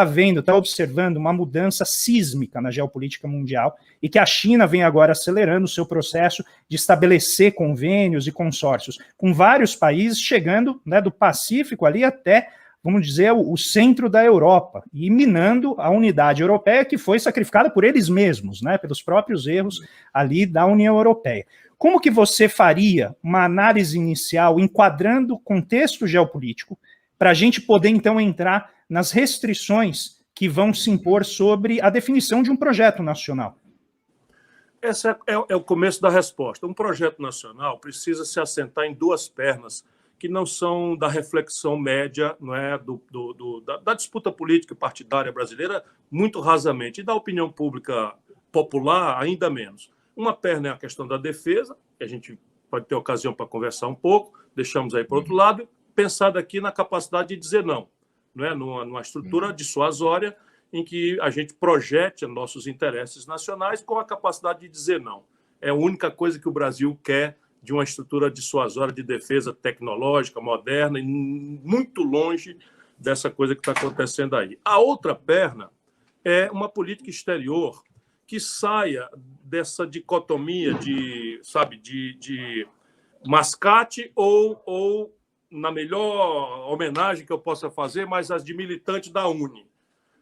vendo, está observando uma mudança sísmica na geopolítica mundial e que a China vem agora acelerando o seu processo de estabelecer convênios e consórcios com vários países, chegando, né, do Pacífico ali até, vamos dizer, o centro da Europa, e minando a unidade europeia que foi sacrificada por eles mesmos, né, pelos próprios erros ali da União Europeia. Como que você faria uma análise inicial enquadrando o contexto geopolítico para a gente poder, então, entrar nas restrições que vão se impor sobre a definição de um projeto nacional? Esse é o começo da resposta. Um projeto nacional precisa se assentar em duas pernas que não são da reflexão média, não é, da disputa política e partidária brasileira, muito rasamente, e da opinião pública popular, ainda menos. Uma perna é a questão da defesa, que a gente pode ter ocasião para conversar um pouco, deixamos aí para o outro lado, pensar aqui na capacidade de dizer não, é? Numa estrutura dissuasória em que a gente projete nossos interesses nacionais com a capacidade de dizer não. É a única coisa que o Brasil quer de uma estrutura dissuasória de defesa tecnológica, moderna, e muito longe dessa coisa que está acontecendo aí. A outra perna é uma política exterior que saia dessa dicotomia de mascate ou, na melhor homenagem que eu possa fazer, mas as de militante da Uni.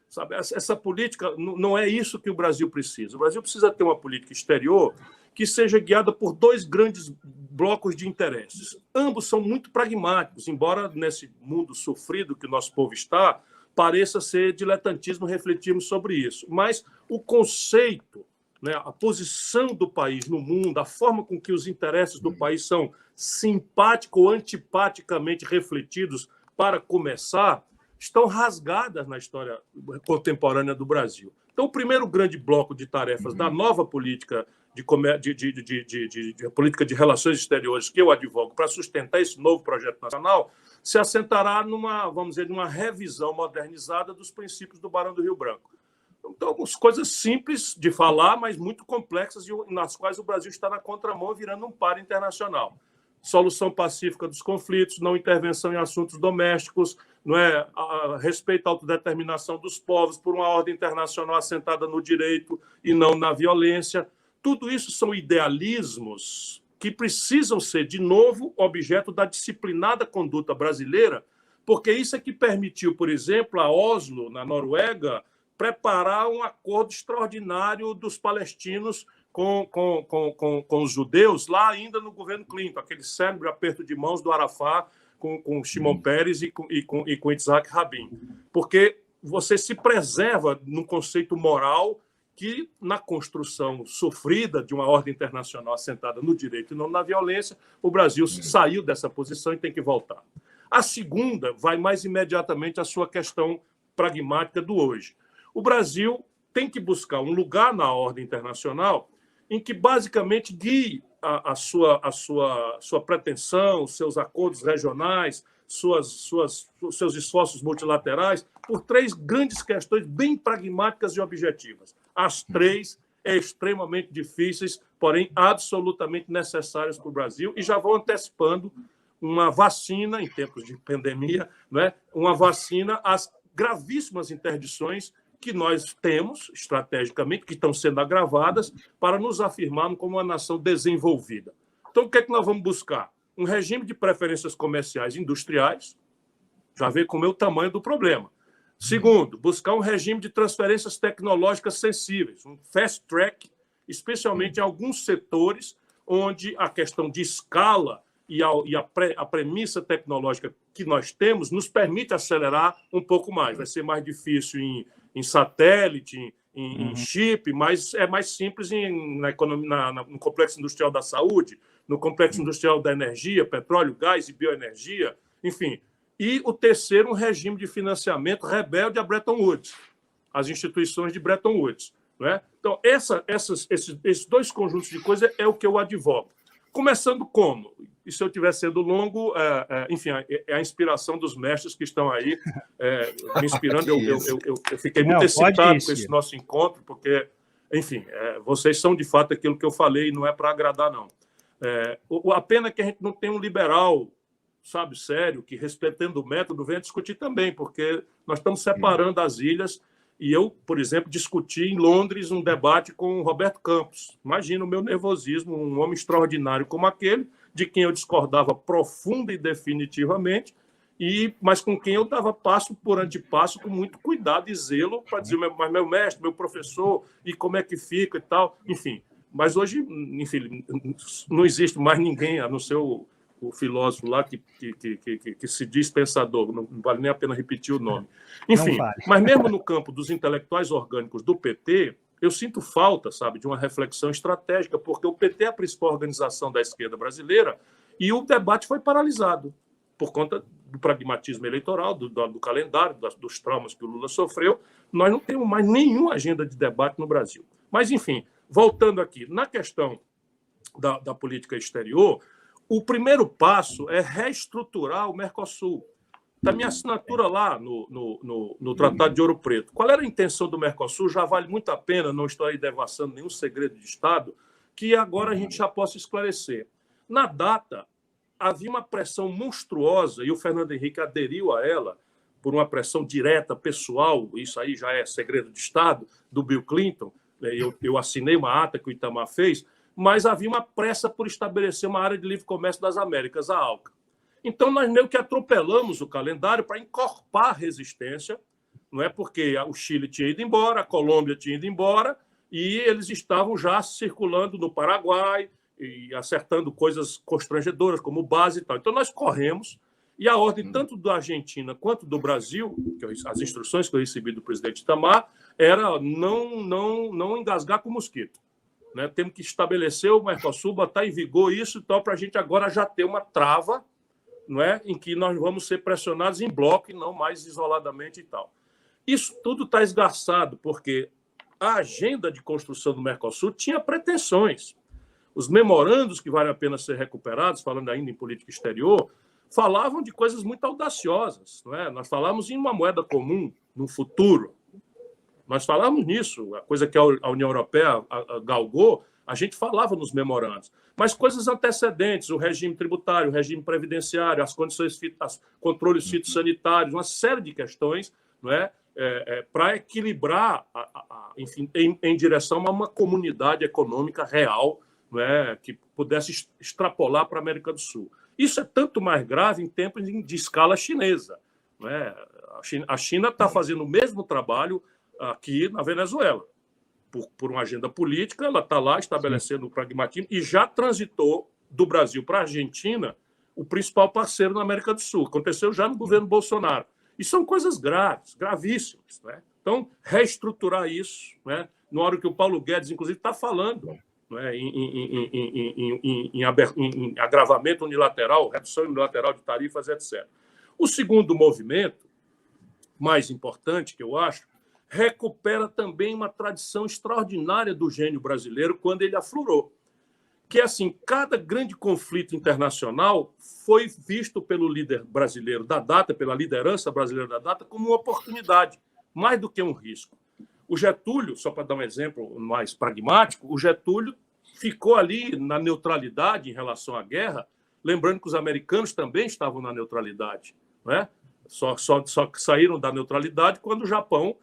Sabe? Essa política não é isso que o Brasil precisa. O Brasil precisa ter uma política exterior que seja guiada por dois grandes blocos de interesses. Ambos são muito pragmáticos, embora nesse mundo sofrido que o nosso povo está, pareça ser diletantismo refletirmos sobre isso. Mas o conceito, né, a posição do país no mundo, a forma com que os interesses do país são simpático ou antipaticamente refletidos, para começar, estão rasgadas na história contemporânea do Brasil. Então, o primeiro grande bloco de tarefas da nova política de política de relações exteriores que eu advogo para sustentar esse novo projeto nacional se assentará numa revisão modernizada dos princípios do Barão do Rio Branco. Então, algumas coisas simples de falar, mas muito complexas, nas quais o Brasil está na contramão, virando um par internacional. Solução pacífica dos conflitos, não intervenção em assuntos domésticos, não é, respeito à autodeterminação dos povos por uma ordem internacional assentada no direito e não na violência. Tudo isso são idealismos que precisam ser, de novo, objeto da disciplinada conduta brasileira, porque isso é que permitiu, por exemplo, a Oslo, na Noruega, preparar um acordo extraordinário dos palestinos com os judeus, lá ainda no governo Clinton, aquele célebre aperto de mãos do Arafat com Shimon Peres e com Yitzhak Rabin. Porque você se preserva num conceito moral que, na construção sofrida de uma ordem internacional assentada no direito e não na violência, o Brasil saiu dessa posição e tem que voltar. A segunda vai mais imediatamente à sua questão pragmática do hoje. O Brasil tem que buscar um lugar na ordem internacional em que, basicamente, guie a sua pretensão, seus acordos regionais, seus esforços multilaterais, por três grandes questões bem pragmáticas e objetivas. As três extremamente difíceis, porém absolutamente necessárias para o Brasil, e já vão antecipando uma vacina, em tempos de pandemia, né? Uma vacina às gravíssimas interdições que nós temos, estrategicamente, que estão sendo agravadas, para nos afirmarmos como uma nação desenvolvida. Então, o que é que nós vamos buscar? Um regime de preferências comerciais industriais, já vê como é o tamanho do problema. Segundo, buscar um regime de transferências tecnológicas sensíveis, um fast track, especialmente em alguns setores onde a questão de escala e a premissa tecnológica que nós temos nos permite acelerar um pouco mais. Vai ser mais difícil em satélite, em chip, mas é mais simples no complexo industrial da saúde, no complexo industrial da energia, petróleo, gás e bioenergia, enfim. E o terceiro, um regime de financiamento rebelde a Bretton Woods, as instituições de Bretton Woods. Não é? Então, esses dois conjuntos de coisas é o que eu advogo. Começando como? E se eu estiver sendo longo, enfim, é a inspiração dos mestres que estão aí me inspirando. Eu fiquei muito excitado com esse nosso encontro, porque, enfim, vocês são de fato aquilo que eu falei, e não é para agradar, não. A pena é que a gente não tem um liberal sabe, sério, que respeitando o método, venha discutir também, porque nós estamos separando as ilhas. E eu, por exemplo, discuti em Londres um debate com o Roberto Campos. Imagina o meu nervosismo, um homem extraordinário como aquele, de quem eu discordava profunda e definitivamente, mas com quem eu dava passo por antepasso com muito cuidado e zelo para dizer, mas meu mestre, meu professor, e como é que fica e tal, enfim. Mas hoje, enfim, não existe mais ninguém, a não ser o filósofo lá que se diz pensador, não vale nem a pena repetir o nome. Enfim, mas mesmo no campo dos intelectuais orgânicos do PT, eu sinto falta, sabe, de uma reflexão estratégica, porque o PT é a principal organização da esquerda brasileira e o debate foi paralisado por conta do pragmatismo eleitoral, do calendário, dos traumas que o Lula sofreu. Nós não temos mais nenhuma agenda de debate no Brasil. Mas, enfim, voltando aqui, na questão da política exterior, o primeiro passo é reestruturar o Mercosul. Da minha assinatura lá no Tratado de Ouro Preto. Qual era a intenção do Mercosul? Já vale muito a pena, não estou aí devassando nenhum segredo de Estado, que agora a gente já possa esclarecer. Na data, havia uma pressão monstruosa, e o Fernando Henrique aderiu a ela, por uma pressão direta, pessoal, isso aí já é segredo de Estado, do Bill Clinton. Eu assinei uma ata que o Itamar fez, mas havia uma pressa por estabelecer uma área de livre comércio das Américas, a ALCA. Então, nós meio que atropelamos o calendário para encorpar a resistência, não é? Porque o Chile tinha ido embora, a Colômbia tinha ido embora, e eles estavam já circulando no Paraguai e acertando coisas constrangedoras, como base e tal. Então, nós corremos, e a ordem tanto da Argentina quanto do Brasil, as instruções que eu recebi do presidente Itamar, era não engasgar com mosquito. Né? Temos que estabelecer o Mercosul, botar em vigor isso e tal, para a gente agora já ter uma trava, não é? Em que nós vamos ser pressionados em bloco e não mais isoladamente e tal. Isso tudo está esgarçado, porque a agenda de construção do Mercosul tinha pretensões. Os memorandos que valem a pena ser recuperados, falando ainda em política exterior, falavam de coisas muito audaciosas. Não é? Nós falávamos em uma moeda comum no futuro. Nós falávamos nisso, a coisa que a União Europeia galgou, a gente falava nos memorandos. Mas coisas antecedentes, o regime tributário, o regime previdenciário, as condições, controles fitossanitários, uma série de questões, não é? Para equilibrar, enfim, em direção a uma comunidade econômica real, não é? Que pudesse extrapolar para a América do Sul. Isso é tanto mais grave em tempos de escala chinesa. Não é? A China está fazendo o mesmo trabalho aqui na Venezuela. Por uma agenda política, ela está lá estabelecendo o pragmatismo e já transitou do Brasil para a Argentina o principal parceiro na América do Sul. Aconteceu já no governo Bolsonaro. E são coisas graves, gravíssimas. Né? Então, reestruturar isso, né? Na hora que o Paulo Guedes, inclusive, está falando, né? em agravamento unilateral, redução unilateral de tarifas, etc. O segundo movimento, mais importante, que eu acho, recupera também uma tradição extraordinária do gênio brasileiro quando ele aflorou. Que é assim, cada grande conflito internacional foi visto pelo líder brasileiro da data, pela liderança brasileira da data, como uma oportunidade, mais do que um risco. O Getúlio, só para dar um exemplo mais pragmático, o Getúlio ficou ali na neutralidade em relação à guerra, lembrando que os americanos também estavam na neutralidade. Não é? Só saíram da neutralidade quando o Japão,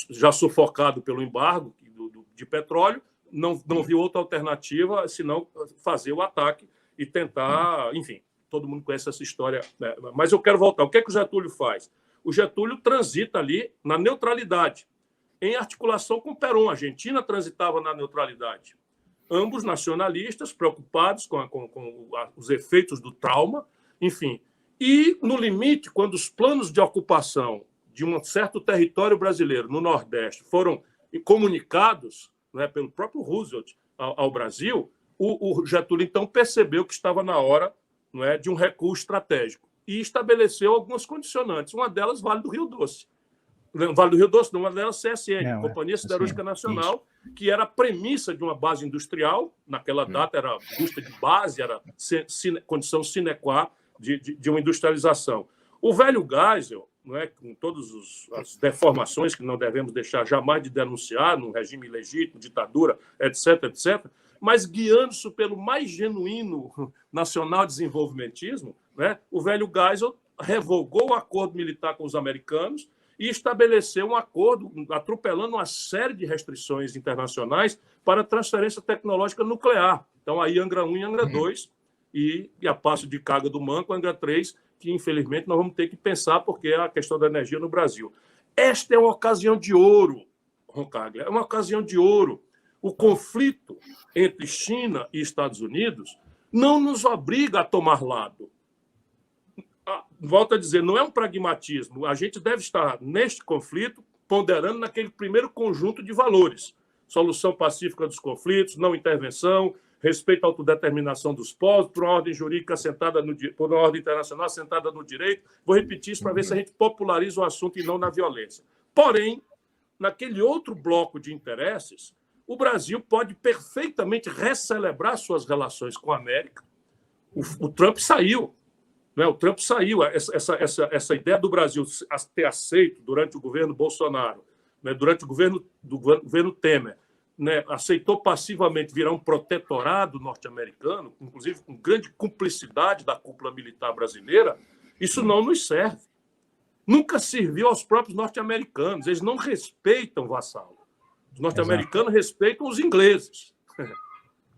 já sufocado pelo embargo de petróleo, não viu outra alternativa senão fazer o ataque e tentar, enfim, todo mundo conhece essa história, né? Mas eu quero voltar. O que é que o Getúlio faz? O Getúlio transita ali na neutralidade, em articulação com o Perón. A Argentina transitava na neutralidade. Ambos nacionalistas, preocupados com os efeitos do trauma, enfim. E, no limite, quando os planos de ocupação de um certo território brasileiro no Nordeste foram comunicados, né, pelo próprio Roosevelt ao Brasil, o Getúlio, então, percebeu que estava na hora, não é, de um recuo estratégico e estabeleceu algumas condicionantes. Uma delas, Vale do Rio Doce. Vale do Rio Doce, não, uma delas CSN, Companhia Siderúrgica Nacional, que era a premissa de uma base industrial. Naquela data era busca de base, era condição sine qua de uma industrialização. O velho Geisel, não é, com todas as deformações que não devemos deixar jamais de denunciar, num regime ilegítimo, ditadura, etc., etc., mas guiando-se pelo mais genuíno nacional-desenvolvimentismo, né, o velho Geisel revogou o acordo militar com os americanos e estabeleceu um acordo atropelando uma série de restrições internacionais para transferência tecnológica nuclear. Então, aí Angra 1 e Angra 2, e a passo de carga do Manco, Angra 3, que, infelizmente, nós vamos ter que pensar, porque é a questão da energia no Brasil. Esta é uma ocasião de ouro, Roncaglia, é uma ocasião de ouro. O conflito entre China e Estados Unidos não nos obriga a tomar lado. Volto a dizer, não é um pragmatismo. A gente deve estar, neste conflito, ponderando naquele primeiro conjunto de valores. Solução pacífica dos conflitos, não intervenção, respeito à autodeterminação dos povos, por uma ordem jurídica assentada por uma ordem internacional assentada no direito. Vou repetir isso para ver se a gente populariza o assunto e não na violência. Porém, naquele outro bloco de interesses, o Brasil pode perfeitamente recelebrar suas relações com a América. O Trump saiu. Né? O Trump saiu. Essa ideia do Brasil ter aceito durante o governo Bolsonaro, né? Durante o governo Temer, né? Aceitou passivamente virar um protetorado norte-americano, inclusive com grande cumplicidade da cúpula militar brasileira, isso não nos serve. Nunca serviu aos próprios norte-americanos. Eles não respeitam o vassalo. Os norte-americanos respeitam os ingleses,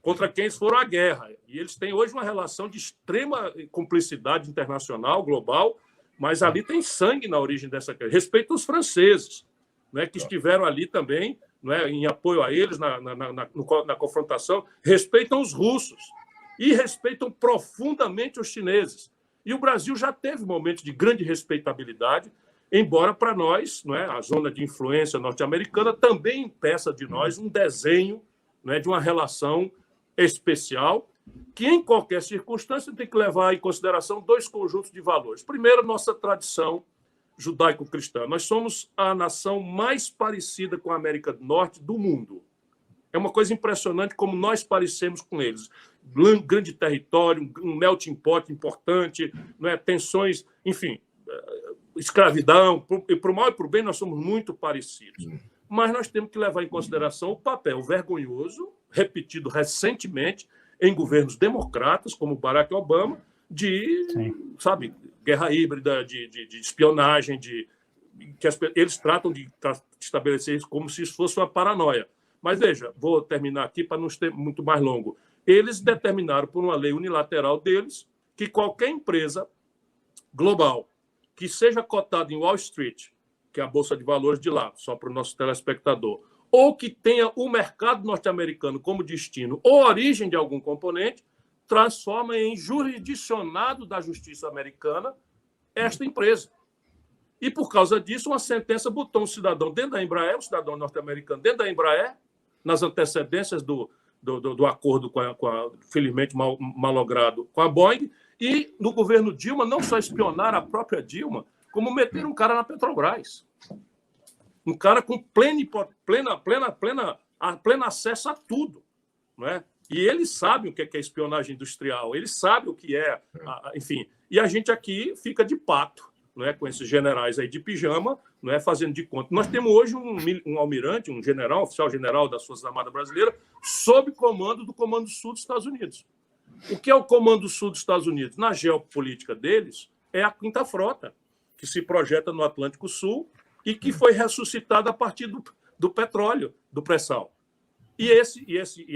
contra quem eles foram à guerra. E eles têm hoje uma relação de extrema cumplicidade internacional, global, mas ali tem sangue na origem dessa guerra. Respeitam os franceses, né, que estiveram ali também, né, em apoio a eles na confrontação. Respeitam os russos e respeitam profundamente os chineses. E o Brasil já teve momentos de grande respeitabilidade, embora para nós, não é, a zona de influência norte-americana também impeça de nós um desenho, não é, de uma relação especial, que em qualquer circunstância tem que levar em consideração dois conjuntos de valores. Primeiro, nossa tradição judaico-cristã. Nós somos a nação mais parecida com a América do Norte do mundo. É uma coisa impressionante como nós parecemos com eles. Grande território, um melting pot importante, não é, tensões, enfim, escravidão, para o mal e para o bem, nós somos muito parecidos. Mas nós temos que levar em consideração o papel vergonhoso, repetido recentemente em governos democratas, como Barack Obama, de, sabe, guerra híbrida, de espionagem, eles tratam de estabelecer isso como se isso fosse uma paranoia. Mas, veja, vou terminar aqui para não ser muito mais longo. Eles determinaram, por uma lei unilateral deles, que qualquer empresa global que seja cotada em Wall Street, que é a Bolsa de Valores de lá, só para o nosso telespectador, ou que tenha o mercado norte-americano como destino ou origem de algum componente, transforma em jurisdicionado da justiça americana esta empresa. E, por causa disso, uma sentença botou um cidadão dentro da Embraer, um cidadão norte-americano dentro da Embraer, nas antecedências do acordo felizmente malogrado com a Boeing, e no governo Dilma, não só espionar a própria Dilma, como meter um cara na Petrobras. Um cara com pleno acesso a tudo. Não é? E eles sabem o que é espionagem industrial, eles sabem o que é, enfim. E a gente aqui fica de pato, não é, com esses generais aí de pijama, não é, fazendo de conta. Nós temos hoje um almirante, um general, um oficial-general das Forças Armadas Brasileiras, sob comando do Comando Sul dos Estados Unidos. O que é o Comando Sul dos Estados Unidos? Na geopolítica deles, é a Quinta Frota, que se projeta no Atlântico Sul e que foi ressuscitada a partir do petróleo, do pré-sal. E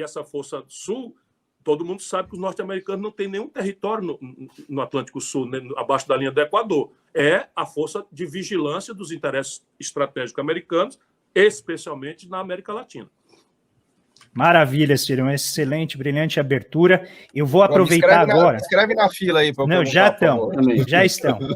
essa Força Sul, todo mundo sabe que os norte-americanos não têm nenhum território no Atlântico Sul, né, abaixo da linha do Equador. É a força de vigilância dos interesses estratégicos americanos, especialmente na América Latina. Maravilha, Ciro, uma excelente, brilhante abertura. Eu vou aproveitar agora. Escreve na fila aí. Não, já estão.